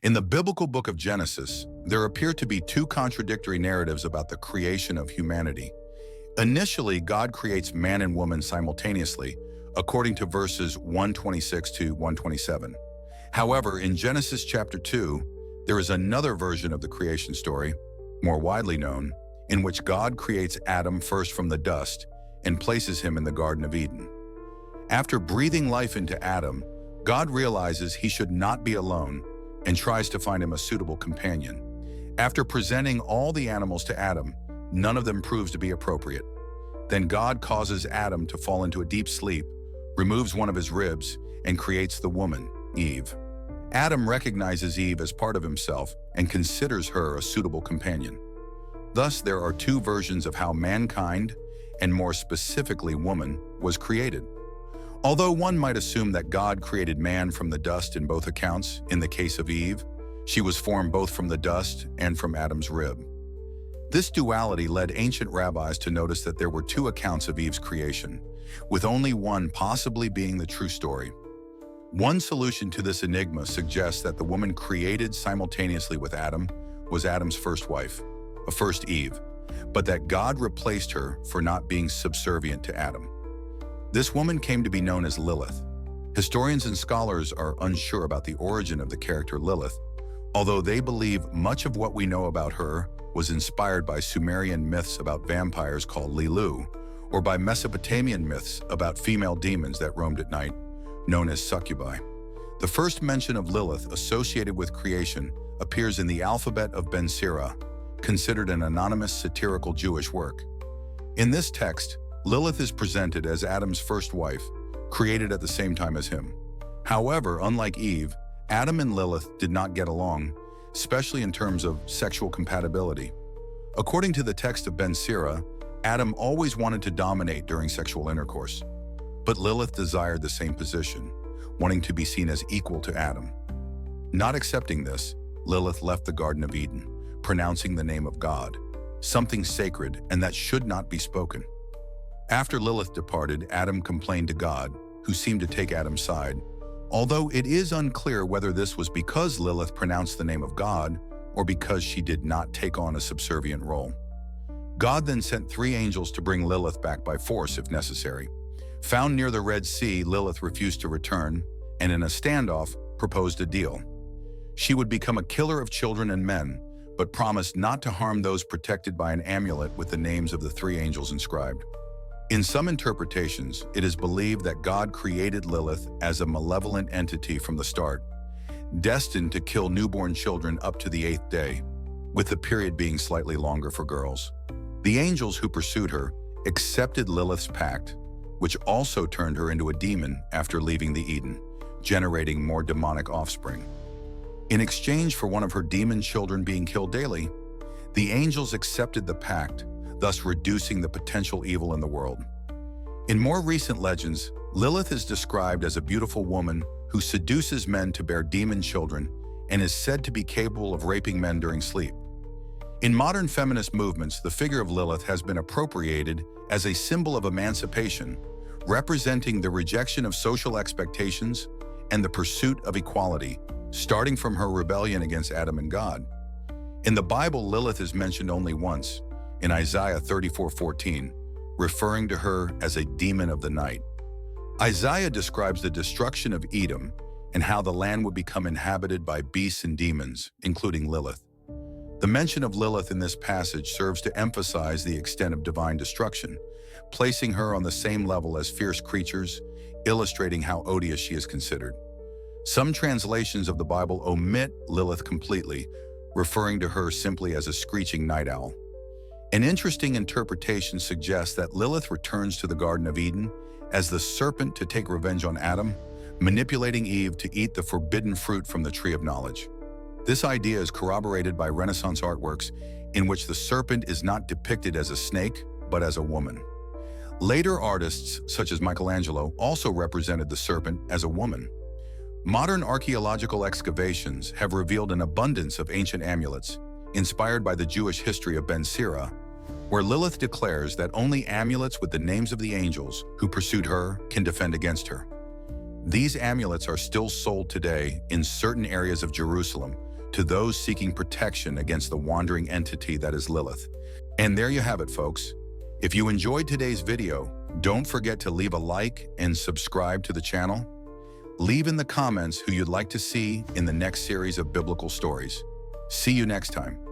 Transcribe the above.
In the biblical book of Genesis, there appear to be two contradictory narratives about the creation of humanity. Initially, God creates man and woman simultaneously, according to verses 126 to 127. However, in Genesis chapter 2, there is another version of the creation story, more widely known, in which God creates Adam first from the dust and places him in the Garden of Eden. After breathing life into Adam, God realizes he should not be alone and tries to find him a suitable companion. After presenting all the animals to Adam, none of them proves to be appropriate. Then God causes Adam to fall into a deep sleep, removes one of his ribs, and creates the woman, Eve. Adam recognizes Eve as part of himself and considers her a suitable companion. Thus, there are two versions of how mankind, and more specifically woman, was created. Although one might assume that God created man from the dust in both accounts, in the case of Eve, she was formed both from the dust and from Adam's rib. This duality led ancient rabbis to notice that there were two accounts of Eve's creation, with only one possibly being the true story. One solution to this enigma suggests that the woman created simultaneously with Adam was Adam's first wife, a first Eve, but that God replaced her for not being subservient to Adam. This woman came to be known as Lilith. Historians and scholars are unsure about the origin of the character Lilith, although they believe much of what we know about her was inspired by Sumerian myths about vampires called Lilu, or by Mesopotamian myths about female demons that roamed at night, known as succubi. The first mention of Lilith associated with creation appears in the Alphabet of Ben Sira, considered an anonymous satirical Jewish work. In this text, Lilith is presented as Adam's first wife, created at the same time as him. However, unlike Eve, Adam and Lilith did not get along, especially in terms of sexual compatibility. According to the text of Ben Sira, Adam always wanted to dominate during sexual intercourse, but Lilith desired the same position, wanting to be seen as equal to Adam. Not accepting this, Lilith left the Garden of Eden, pronouncing the name of God, something sacred and that should not be spoken. After Lilith departed, Adam complained to God, who seemed to take Adam's side, although it is unclear whether this was because Lilith pronounced the name of God or because she did not take on a subservient role. God then sent 3 angels to bring Lilith back by force if necessary. Found near the Red Sea, Lilith refused to return, and in a standoff, proposed a deal. She would become a killer of children and men, but promised not to harm those protected by an amulet with the names of the 3 angels inscribed. In some interpretations, it is believed that God created Lilith as a malevolent entity from the start, destined to kill newborn children up to the 8th day, with the period being slightly longer for girls. The angels who pursued her accepted Lilith's pact, which also turned her into a demon after leaving the Eden, generating more demonic offspring. In exchange for one of her demon children being killed daily, the angels accepted the pact, thus reducing the potential evil in the world. In more recent legends, Lilith is described as a beautiful woman who seduces men to bear demon children and is said to be capable of raping men during sleep. In modern feminist movements, the figure of Lilith has been appropriated as a symbol of emancipation, representing the rejection of social expectations and the pursuit of equality, starting from her rebellion against Adam and God. In the Bible, Lilith is mentioned only once, in Isaiah 34:14, referring to her as a demon of the night. Isaiah describes the destruction of Edom and how the land would become inhabited by beasts and demons, including Lilith. The mention of Lilith in this passage serves to emphasize the extent of divine destruction, placing her on the same level as fierce creatures, illustrating how odious she is considered. Some translations of the Bible omit Lilith completely, referring to her simply as a screeching night owl. An interesting interpretation suggests that Lilith returns to the Garden of Eden as the serpent to take revenge on Adam, manipulating Eve to eat the forbidden fruit from the tree of knowledge. This idea is corroborated by Renaissance artworks in which the serpent is not depicted as a snake, but as a woman. Later artists, such as Michelangelo, also represented the serpent as a woman. Modern archaeological excavations have revealed an abundance of ancient amulets, inspired by the Jewish history of Ben Sira, where Lilith declares that only amulets with the names of the angels who pursued her can defend against her. These amulets are still sold today in certain areas of Jerusalem, to those seeking protection against the wandering entity that is Lilith. And there you have it, folks. If you enjoyed today's video, don't forget to leave a like and subscribe to the channel. Leave in the comments who you'd like to see in the next series of biblical stories. See you next time.